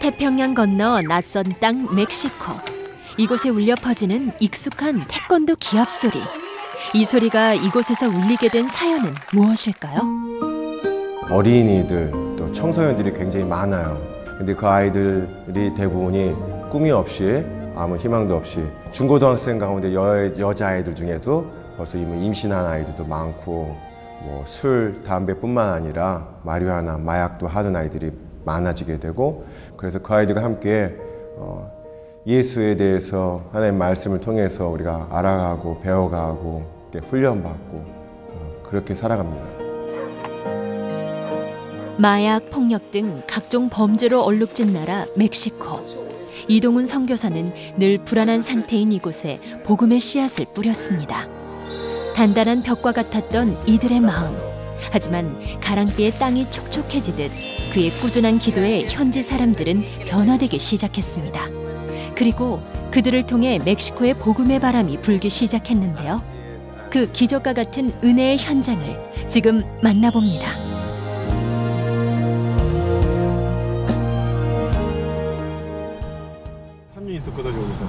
태평양 건너 낯선 땅 멕시코. 이곳에 울려 퍼지는 익숙한 태권도 기합 소리. 이 소리가 이곳에서 울리게 된 사연은 무엇일까요? 어린이들 또 청소년들이 굉장히 많아요. 근데 그 아이들이 대부분이 꿈이 없이 아무 희망도 없이 중고등학생 가운데 여자아이들 중에도 벌써 이미 임신한 아이들도 많고 뭐 술, 담배뿐만 아니라 마리화나 마약도 하는 아이들이 많아지게 되고 그래서 그 아이들과 함께 예수에 대해서 하나님의 말씀을 통해서 우리가 알아가고 배워가고 훈련받고 그렇게 살아갑니다. 마약, 폭력 등 각종 범죄로 얼룩진 나라 멕시코. 이동훈 선교사는 늘 불안한 상태인 이곳에 복음의 씨앗을 뿌렸습니다. 단단한 벽과 같았던 이들의 마음. 하지만 가랑비에 땅이 촉촉해지듯 그의 꾸준한 기도에 현지 사람들은 변화되기 시작했습니다. 그리고 그들을 통해 멕시코의 복음의 바람이 불기 시작했는데요. 그 기적과 같은 은혜의 현장을 지금 만나봅니다. 있었거든 여기서.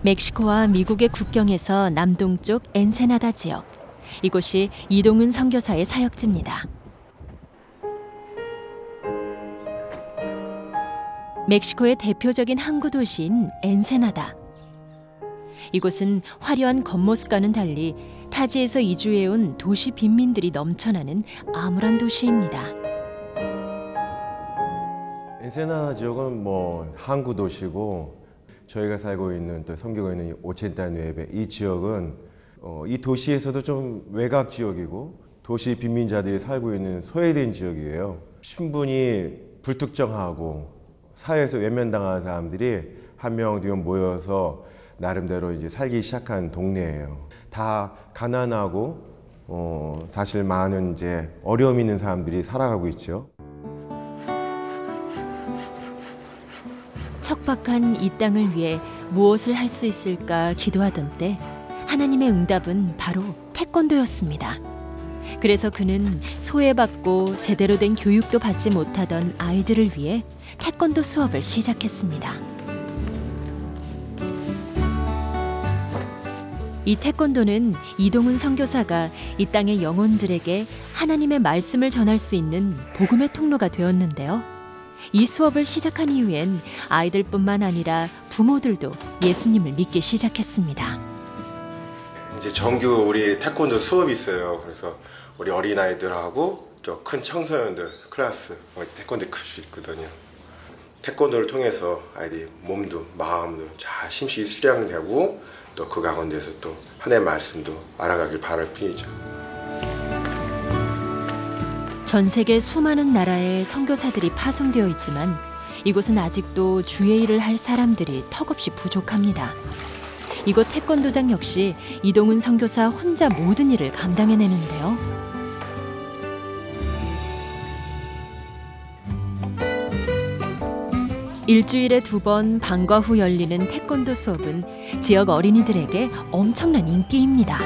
멕시코와 미국의 국경에서 남동쪽 엔세나다 지역. 이곳이 이동훈 선교사의 사역지입니다. 멕시코의 대표적인 항구 도시인 엔세나다. 이곳은 화려한 겉모습과는 달리 타지에서 이주해온 도시 빈민들이 넘쳐나는 암울한 도시입니다. 엔세나다 지역은 항구 도시고 저희가 살고 있는 또 선교가 있는 오첸타 누에베 이 지역은 이 도시에서도 좀 외곽 지역이고 도시 빈민자들이 살고 있는 소외된 지역이에요. 신분이 불특정하고 사회에서 외면당하는 사람들이 한 명, 두 명 모여서 나름대로 이제 살기 시작한 동네예요. 다 가난하고 사실 많은 이제 어려움 있는 사람들이 살아가고 있죠. 척박한 이 땅을 위해 무엇을 할 수 있을까 기도하던 때 하나님의 응답은 바로 태권도였습니다. 그래서 그는 소외받고 제대로 된 교육도 받지 못하던 아이들을 위해 태권도 수업을 시작했습니다. 이 태권도는 이동훈 선교사가 이 땅의 영혼들에게 하나님의 말씀을 전할 수 있는 복음의 통로가 되었는데요. 이 수업을 시작한 이후엔 아이들뿐만 아니라 부모들도 예수님을 믿기 시작했습니다. 이제 정규 우리 태권도 수업이 있어요. 그래서 우리 어린아이들하고 저 큰 청소년들 클래스 태권도 클 수 있거든요. 태권도를 통해서 아이들이 몸도 마음도 잘 심시 수련되고 또 그 가운데서 또 하나님의 말씀도 알아가길 바랄 뿐이죠. 전 세계 수많은 나라에 선교사들이 파송되어 있지만 이곳은 아직도 주의 일을 할 사람들이 턱없이 부족합니다. 이곳 태권도장 역시 이동훈 선교사 혼자 모든 일을 감당해내는데요. 일주일에 2번 방과 후 열리는 태권도 수업은 지역 어린이들에게 엄청난 인기입니다.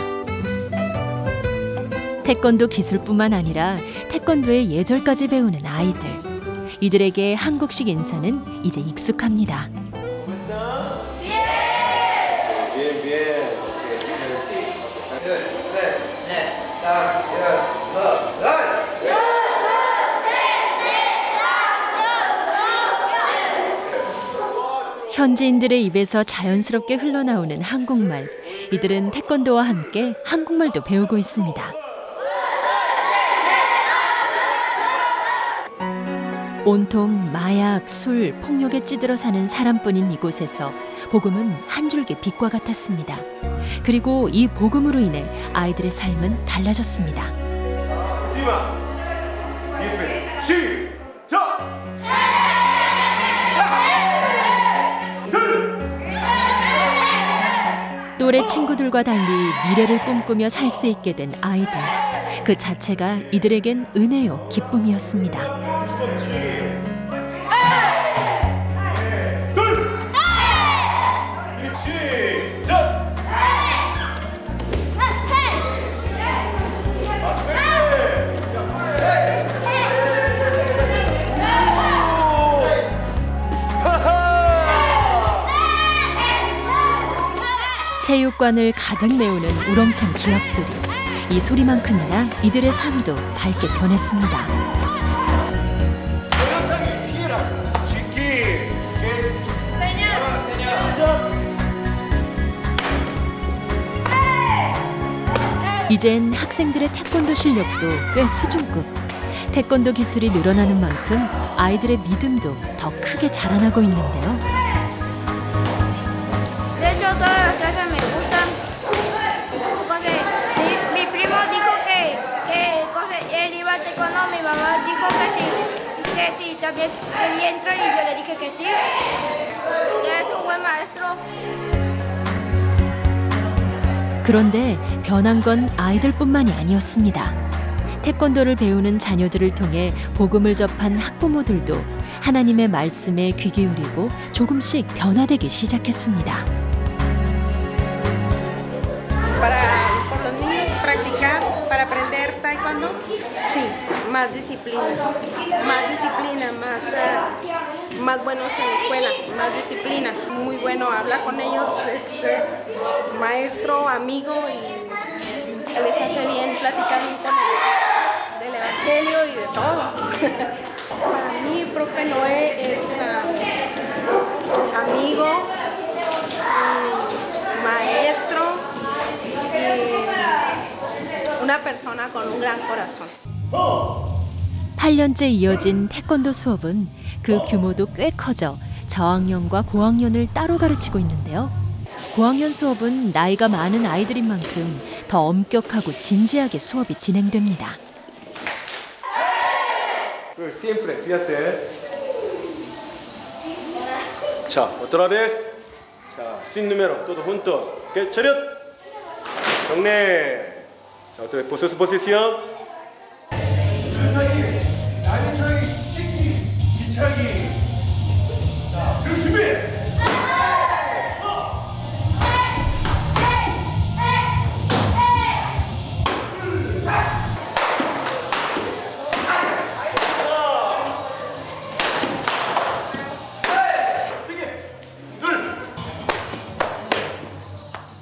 태권도 기술뿐만 아니라 태권도의 예절까지 배우는 아이들. 이들에게 한국식 인사는 이제 익숙합니다. 현지인들의 입에서 자연스럽게 흘러나오는 한국말. 이들은 태권도와 함께 한국말도 배우고 있습니다. 온통 마약, 술, 폭력에 찌들어 사는 사람뿐인 이곳에서 복음은 한 줄기 빛과 같았습니다. 그리고 이 복음으로 인해 아이들의 삶은 달라졌습니다. 또래 친구들과 달리 미래를 꿈꾸며 살 수 있게 된 아이들. 그 자체가 이들에겐 은혜요 기쁨이었습니다. 체육관을 가득 메우는 우렁찬 기합 소리. 이 소리만큼이나 이들의 삶도 밝게 변했습니다. 이젠 학생들의 태권도 실력도 꽤 수준급. 태권도 기술이 늘어나는 만큼 아이들의 믿음도 더 크게 자라나고 있는데요. De hecho, todas las clases me gustan. Mi primo dijo que él iba al taekwondo, mi mamá dijo que sí, también quería entrar y yo le dije que sí, que es un buen maestro. 그런데 변한 건 아이들뿐만이 아니었습니다. 태권도를 배우는 자녀들을 통해 복음을 접한 학부모들도 하나님의 말씀에 귀 기울이고 조금씩 변화되기 시작했습니다. Por los niños practicar, para aprender taekwondo, sí, más disciplina, más buenos en la escuela, más disciplina. Muy bueno, habla con ellos, es maestro, amigo y les hace bien platicar con ellos del evangelio y de todo. Para mí, profe Noé es amigo, maestro. Una persona con un gran corazón. 8년째 이어진 태권도 수업은 그 규모도 꽤 커져 저학년과 고학년을 따로 가르치고 있는데요. 고학년 수업은 나이가 많은 아이들인 만큼 더 엄격하고 진지하게 수업이 진행됩니다. Siempre, fíjate. 자, otra vez. 자, sin número, todos juntos. ¿Qué? 차렷. 경례. 자, otra vez, su posición.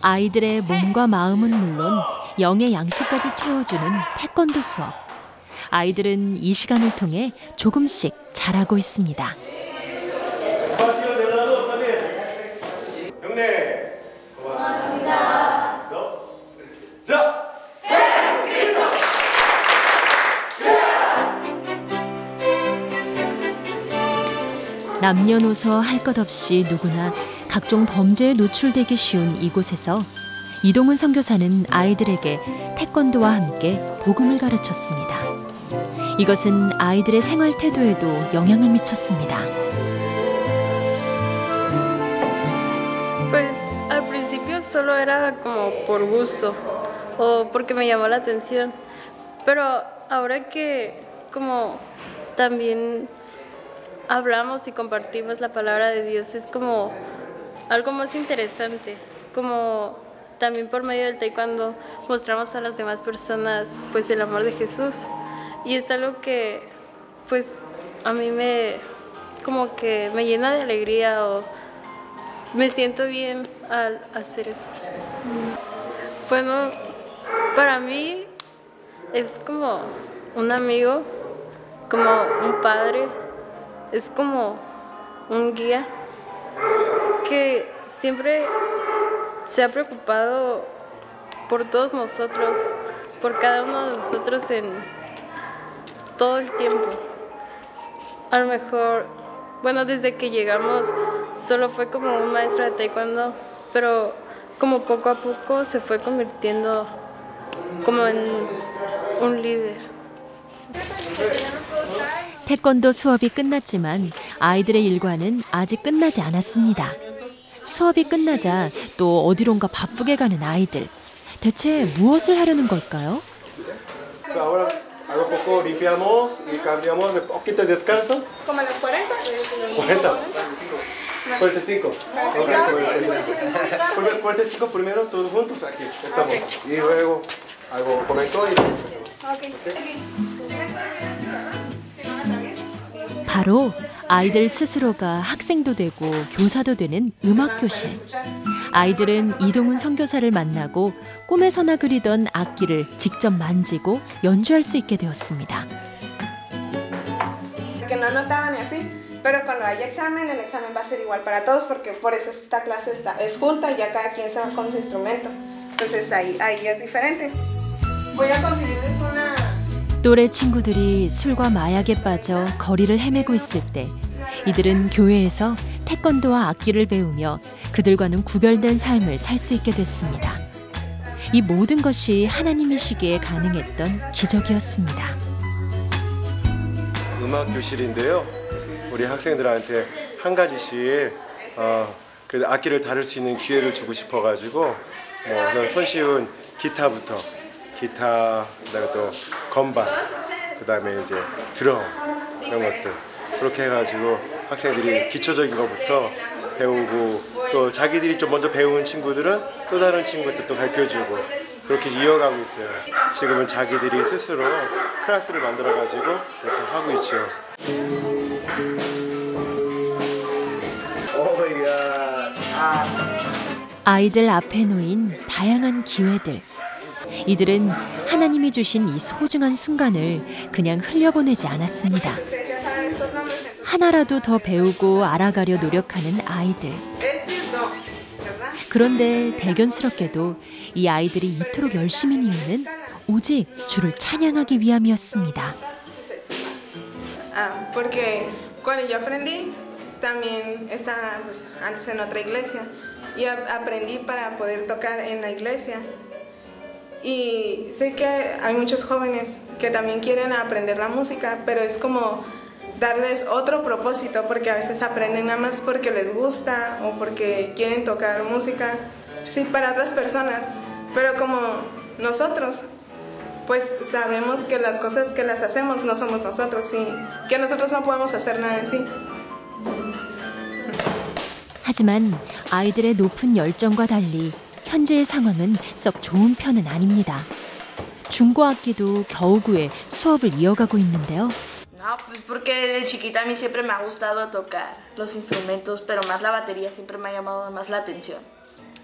아이들의 몸과 마음은 물론 영의 양식까지 채워주는 태권도 수업. 아이들은 이 시간을 통해 조금씩 자라고 있습니다. 남녀노소 할 것 없이 누구나 각종 범죄에 노출되기 쉬운 이곳에서 이동훈 선교사는 아이들에게 태권도와 함께 복음을 가르쳤습니다. 이것은 아이들의 생활 태도에도 영향을 미쳤습니다. Pues al principio solo era como por gusto o porque me llamó la atención, pero ahora que como también hablamos y compartimos la palabra de Dios es como algo más interesante, como también por medio del taekwondo mostramos a las demás personas pues el amor de Jesús y es algo que pues a mí como que me llena de alegría o me siento bien al hacer eso. Bueno, para mí es como un amigo, como un padre, es como un guía que siempre se ha preocupado por todos nosotros, por cada uno de nosotros en todo el tiempo. A lo mejor, bueno, desde que llegamos solo fue como un maestro de taekwondo, pero como poco a poco se fue convirtiendo como en un líder. 태권도 수업이 끝났지만 아이들의 일과는 아직 끝나지 않았습니다. 수업이 끝나자 또 어디론가 바쁘게 가는 아이들. 대체 무엇을 하려는 걸까요? Ahora algo poco limpiamos y cambiamos un poquito de descanso. ¿Como a las 40? 40. 45. 45 primero, todos juntos aquí. Estamos. Y luego algo comentó y... 바로 아이들 스스로가 학생도 되고 교사도 되는 음악 교실. 아이들은 이동훈 선교사를 만나고 꿈에서나 그리던 악기를 직접 만지고 연주할 수 있게 되었습니다. Que no anotaban y así, pero cuando haya examen, el examen va a ser igual para todos porque por eso esta clase es junta y ya cada quien se va con su instrumento. Entonces ahí es diferente. Voy a conseguirles una... 또래 친구들이 술과 마약에 빠져 거리를 헤매고 있을 때 이들은 교회에서 태권도와 악기를 배우며 그들과는 구별된 삶을 살 수 있게 됐습니다. 이 모든 것이 하나님이시기에 가능했던 기적이었습니다. 음악 교실인데요. 우리 학생들한테 한 가지씩 그래도 악기를 다룰 수 있는 기회를 주고 싶어가지고 우선 손쉬운 기타부터 기타, 그다음에 또 건반, 그다음에 이제 드럼 이런 것들 그렇게 해가지고 학생들이 기초적인 것부터 배우고 또 자기들이 좀 먼저 배운 친구들은 또 다른 친구들도 가르쳐주고 그렇게 이어가고 있어요. 지금은 자기들이 스스로 클래스를 만들어가지고 이렇게 하고 있죠. 아이들 앞에 놓인 다양한 기회들. 이들은 하나님이 주신 이 소중한 순간을 그냥 흘려보내지 않았습니다. 하나라도 더 배우고 알아가려 노력하는 아이들. 그런데 대견스럽게도 이 아이들이 이토록 열심인 이유는 오직 주를 찬양하기 위함이었습니다. Porque cuando yo aprendí también estaba pues, antes en otra iglesia y aprendí para poder tocar en la iglesia. Y sé que hay muchos jóvenes que también quieren aprender la música, pero es como darles otro propósito porque a veces aprenden nada más porque les gusta o porque quieren tocar música, sí, para otras personas, pero como nosotros pues sabemos que las cosas que las hacemos no somos nosotros y que nosotros no podemos hacer nada en sí. 하지만 아이들의 높은 열정과 달리 현재의 상황은 썩 좋은 편은 아닙니다. 중고악기도 겨우 구해 수업을 이어가고 있는데요. No, pues porque desde chiquita a mí siempre me ha gustado tocar los instrumentos, pero más la batería siempre me ha llamado más la atención.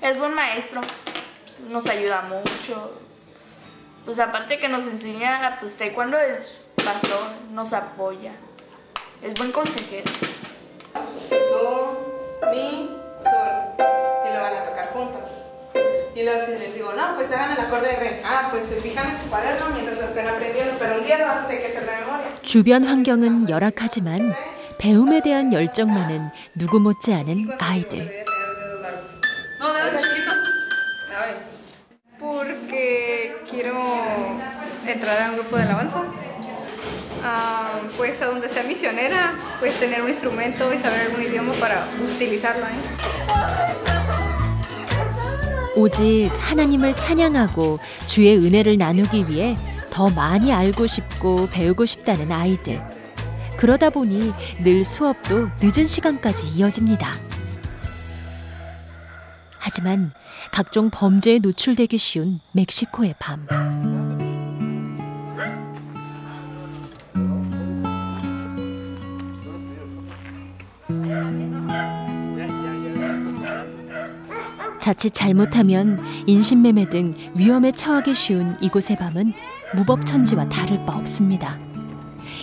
Es buen maestro, pues nos ayuda mucho. Pues aparte que nos enseña, pues taekwondo es pastor, nos apoya. Es buen consejero. Do, mi, sol. Y lo van a tocar juntos. Y luego si les digo, no, pues hagan el acorde de re. Pues se fijan en su cuaderno mientras lo estén aprendiendo, pero un día lo van a tener que hacer de memoria. 주변 환경은 열악하지만 배움에 대한 열정만은 누구 못지않은 아이들. No, dedos chiquitos. A ver. Porque quiero entrar a un grupo de alabanza. Pues a donde sea misionera, pues tener un instrumento y saber algún idioma para utilizarlo. 오직 하나님을 찬양하고 주의 은혜를 나누기 위해 더 많이 알고 싶고 배우고 싶다는 아이들. 그러다 보니 늘 수업도 늦은 시간까지 이어집니다. 하지만 각종 범죄에 노출되기 쉬운 멕시코의 밤. 자칫 잘못하면 인신매매 등 위험에 처하기 쉬운 이곳의 밤은 무법천지와 다를 바 없습니다.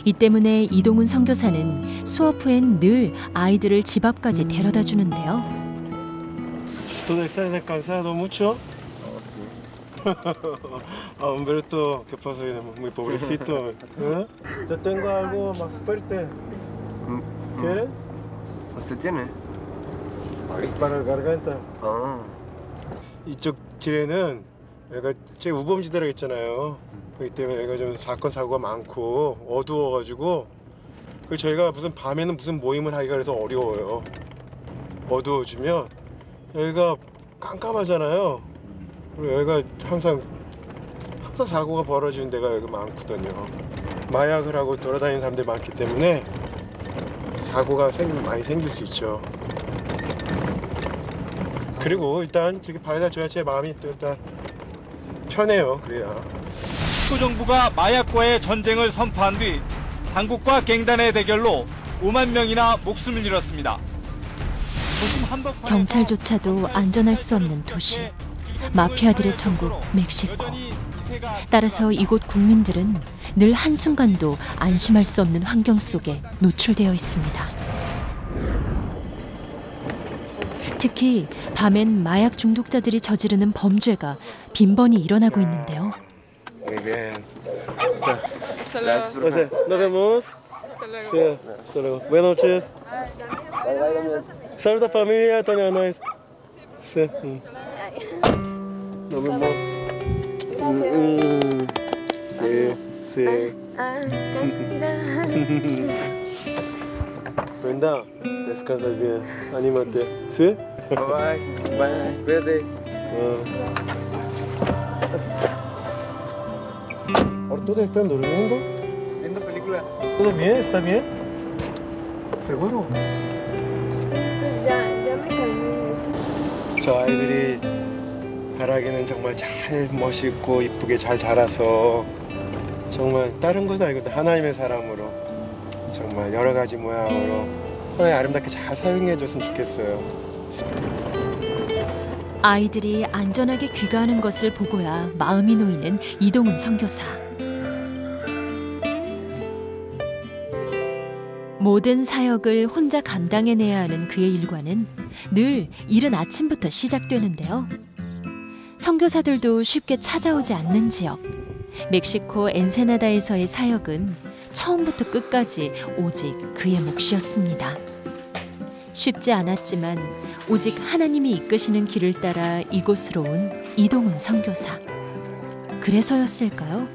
이 때문에 이동훈 선교사는 수업 후엔 늘 아이들을 집 앞까지 데려다 주는데요. ¿Tú estás cansado mucho? Humberto, ¿qué pasa? Muy pobrecito. Yo tengo algo más fuerte. ¿Quieres? ¿Usted tiene? Es para la garganta. 이쪽 길에는 여기가 제 우범지대라고 했잖아요. 그렇기 때문에 여기가 좀 사건 사고가 많고 어두워가지고 저희가 무슨 밤에는 무슨 모임을 하기가 그래서 어려워요. 어두워지면 여기가 깜깜하잖아요. 그리고 여기가 항상 사고가 벌어지는 데가 여기 많거든요. 마약을 하고 돌아다니는 사람들이 많기 때문에 사고가 많이 생길 수 있죠. 그리고 일단 저렇게 밝아져야 제 마음이 또 일단 편해요. 그래야. 국토정부가 마약과의 전쟁을 선포한 뒤 당국과 갱단의 대결로 5만 명이나 목숨을 잃었습니다. 경찰조차도 안전할 수 없는 도시, 마피아들의 천국 멕시코. 따라서 이곳 국민들은 늘 한순간도 안심할 수 없는 환경 속에 노출되어 있습니다. 특히 밤엔 마약 중독자들이 저지르는 범죄가 빈번히 일어나고 있는데요. Muy bien. Nos vemos. Sí, hasta luego. Buenas noches. Saludos a familia, Toña Anais. Sí. Nos vemos. Sí, sí. Brenda, descansa bien. Anímate. ¿Sí? Bye bye. Bye. Cuídate. ¿Ahora todos están durmiendo? Viendo películas. ¿Todo bien? ¿Está bien? ¿Seguro? Pues ya me calmé. 저 아이들이 바라기는 정말 잘 멋있고 이쁘게 잘 자라서 정말 다른 것은 아니고 하나님의 사람으로 정말 여러 가지 모양으로 하나님 아름답게 잘 사용해 줬으면 좋겠어요. 아이들이 안전하게 귀가하는 것을 보고야 마음이 놓이는 이동훈 선교사. 모든 사역을 혼자 감당해내야 하는 그의 일과는 늘 이른 아침부터 시작되는데요. 선교사들도 쉽게 찾아오지 않는 지역, 멕시코 엔세나다에서의 사역은 처음부터 끝까지 오직 그의 몫이었습니다. 쉽지 않았지만 오직 하나님이 이끄시는 길을 따라 이곳으로 온 이동훈 선교사. 그래서였을까요?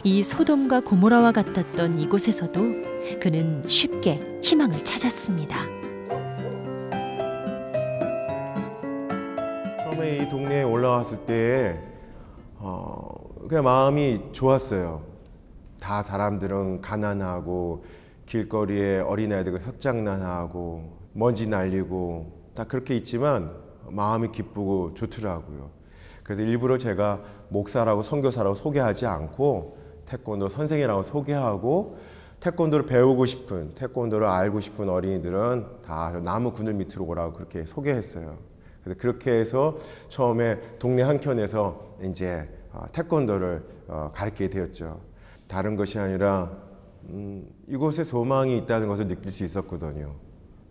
이 소돔과 고모라와 같았던 이곳에서도 그는 쉽게 희망을 찾았습니다. 처음에 이 동네에 올라왔을 때 그냥 마음이 좋았어요. 다 사람들은 가난하고 길거리에 어린아이들과 흑장난하고 먼지 날리고 다 그렇게 있지만 마음이 기쁘고 좋더라고요. 그래서 일부러 제가 목사라고 선교사라고 소개하지 않고 태권도 선생이라고 소개하고 태권도를 배우고 싶은, 태권도를 알고 싶은 어린이들은 다 나무 그늘 밑으로 오라고 그렇게 소개했어요. 그래서 그렇게 해서 처음에 동네 한켠에서 이제 태권도를 가르치게 되었죠. 다른 것이 아니라 이곳에 소망이 있다는 것을 느낄 수 있었거든요.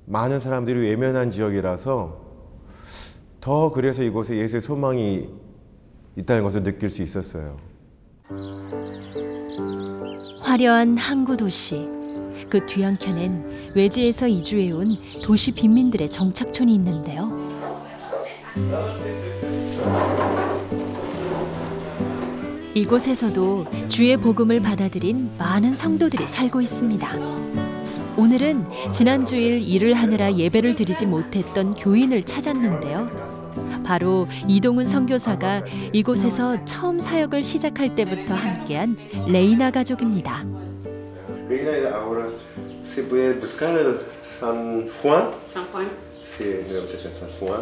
많은 사람들이 외면한 지역이라서 더 그래서 이곳에 예수의 소망이 있다는 것을 느낄 수 있었어요. 화려한 항구 도시, 그 뒤한켠엔 외지에서 이주해온 도시 빈민들의 정착촌이 있는데요. 이곳에서도 주의 복음을 받아들인 많은 성도들이 살고 있습니다. 오늘은 지난 주일 일을 하느라 예배를 드리지 못했던 교인을 찾았는데요. 바로 이동훈 선교사가 이곳에서 처음 사역을 시작할 때부터 함께한 레이나 가족입니다. Reina, ahora se puede buscar San Juan. San Juan. Sí, me gusta San Juan.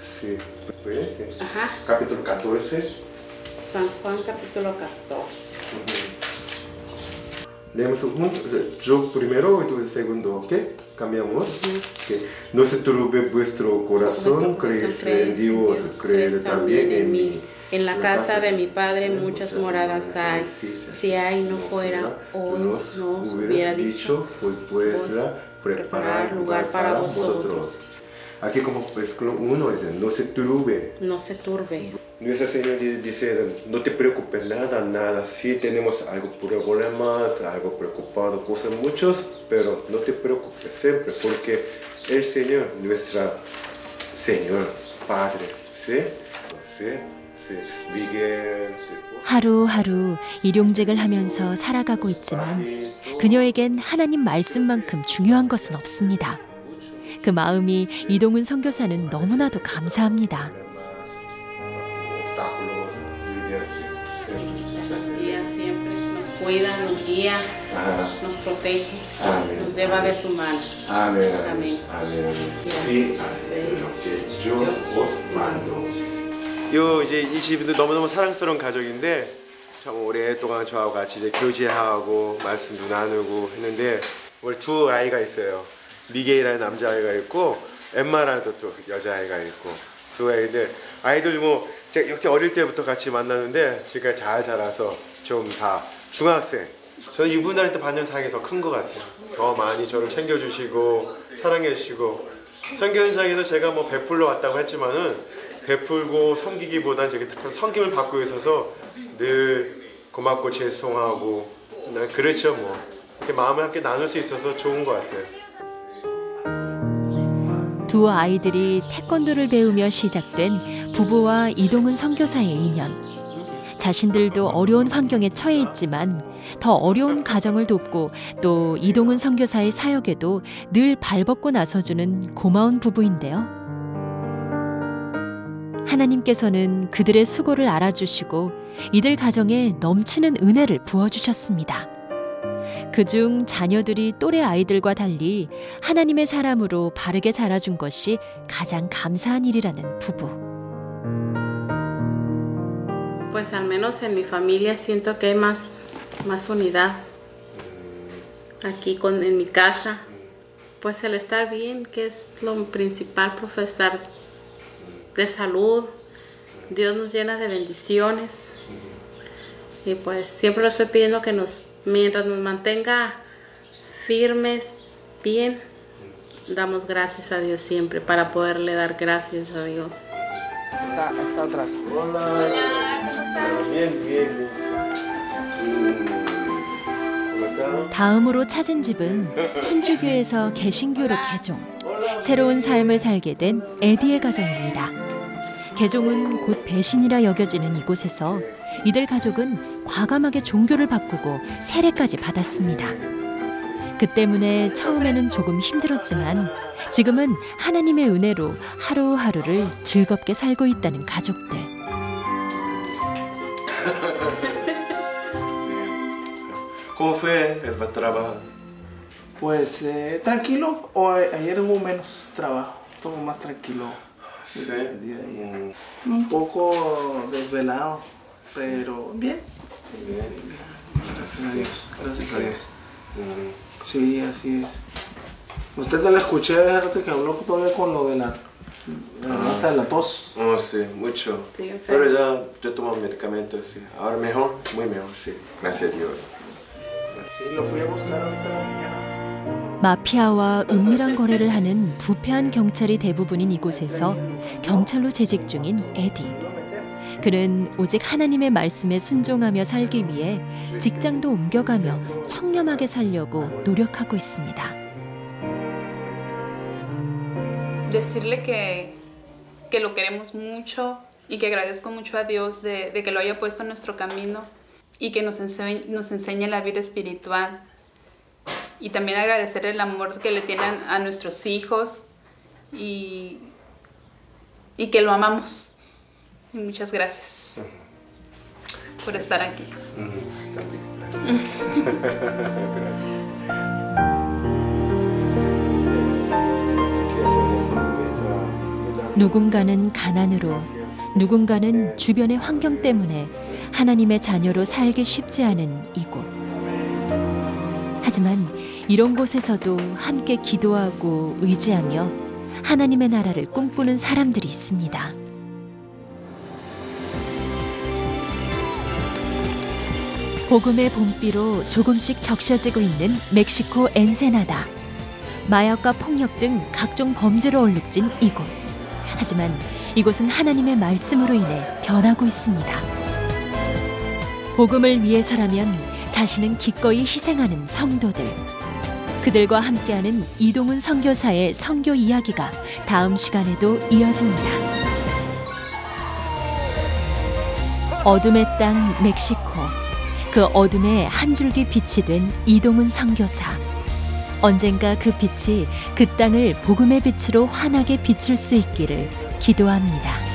Sí, puede ser. Ajá. Capítulo 14. San Juan capítulo 14. Leemos juntos. Yo primero y tú el segundo, ¿ok? Cambiamos. Okay. No se turbe vuestro corazón, creéis en Dios, creed también en mí. En la casa de mi padre muchas moradas hay. Si hay no fuera, hoy nos hubiera dicho, pues preparar lugar para vosotros. Aquí como versículo 1 dice, no se turbe. No se turbe. Nuestro Señor dice, no te preocupes nada. Sí tenemos algo problemas, algo preocupado, cosas muchas, pero no te preocupes siempre, porque el Señor, nuestro Señor, Padre, ¿sí? 미겔. 하루하루 일용직을 하면서 살아가고 있지만 그녀에겐 하나님 말씀만큼 중요한 것은 없습니다. 그 마음이 이동훈 선교사는 너무나도 감사합니다. Cuida, nos guía, nos protege, nos lleva de su mano. Amén. Amén. Amén. Sí, es lo que yo os mando. 이제 이 집도 너무너무 사랑스러운 가족인데 참 오랫동안 저하고 같이 이제 교제하고 말씀도 나누고 했는데 오늘 두 아이가 있어요. 미게이라는 남자아이가 있고 엠마라도 또 여자아이가 있고 두 아이인데 아이들 뭐 제가 이렇게 어릴 때부터 같이 만났는데 지금까지 잘 자라서 좀 다 중학생. 저는 이분들한테 받는 사랑이 더 큰 것 같아요. 더 많이 저를 챙겨주시고 사랑해주시고 선교 현장에서 제가 뭐 베풀러 왔다고 했지만은 베풀고 섬기기보단 저기 섬김을 받고 있어서 늘 고맙고 죄송하고 그렇죠 뭐 이렇게 마음을 함께 나눌 수 있어서 좋은 것 같아요. 두 아이들이 태권도를 배우며 시작된 부부와 이동훈 선교사의 인연. 자신들도 어려운 환경에 처해 있지만 더 어려운 가정을 돕고 또 이동훈 선교사의 사역에도 늘 발벗고 나서주는 고마운 부부인데요. 하나님께서는 그들의 수고를 알아주시고 이들 가정에 넘치는 은혜를 부어주셨습니다. 그중 자녀들이 또래 아이들과 달리 하나님의 사람으로 바르게 자라준 것이 가장 감사한 일이라는 부부. Pues al menos en mi familia siento que hay más unidad. Aquí en mi casa, pues el estar bien, que es lo principal, profe, estar de salud. Dios nos llena de bendiciones. Y pues siempre lo estoy pidiendo que mientras nos mantenga firmes, bien, damos gracias a Dios siempre para poderle dar gracias a Dios. Está atrás. Hola. Bien. 다음으로 찾은 집은 천주교에서 개신교로 개종, 새로운 삶을 살게 된 에디의 가정입니다. 개종은 곧 배신이라 여겨지는 이곳에서 이들 가족은 과감하게 종교를 바꾸고 세례까지 받았습니다. 그 때문에 처음에는 조금 힘들었지만 지금은 하나님의 은혜로 하루하루를 즐겁게 살고 있다는 가족들. ¿Cómo fue el trabajo? Pues tranquilo, ayer hubo menos trabajo, todo más tranquilo. Sí. Un poco desvelado, pero bien. Gracias a Dios. Sí, así es. Usted te la escuché hace rato que habló todavía con lo de la tos. Oh, sí, mucho. Sí, pero ya yo tomo medicamentos, sí. Ahora mejor, muy mejor, sí. Gracias a Dios. Sí, lo fui a buscar ahorita en la mañana. 마피아와 은밀한 거래를 하는 부패한 경찰이 대부분인 이곳에서 경찰로 재직 중인 에디. 그는 오직 하나님의 말씀에 순종하며 살기 위해 직장도 옮겨가며 청렴하게 살려고 노력하고 있습니다. Decirle que lo queremos mucho y que agradezco mucho a Dios de que lo haya puesto en nuestro camino y que nos enseñe la vida espiritual. Y también agradecer el amor que le tienen a nuestros hijos y que lo amamos. Y muchas gracias por estar aquí. 누군가는 가난으로, 누군가는 주변의 환경 때문에 하나님의 자녀로 살기 쉽지 않은 이곳. 하지만 이런 곳에서도 함께 기도하고 의지하며 하나님의 나라를 꿈꾸는 사람들이 있습니다. 복음의 봄비로 조금씩 적셔지고 있는 멕시코 엔세나다. 마약과 폭력 등 각종 범죄로 얼룩진 이곳. 하지만 이곳은 하나님의 말씀으로 인해 변하고 있습니다. 복음을 위해서라면 자신은 기꺼이 희생하는 성도들. 그들과 함께하는 이동훈 선교사의 선교 이야기가 다음 시간에도 이어집니다. 어둠의 땅 멕시코. 그 어둠에 한 줄기 빛이 된 이동훈 선교사. 언젠가 그 빛이 그 땅을 복음의 빛으로 환하게 비출 수 있기를 기도합니다.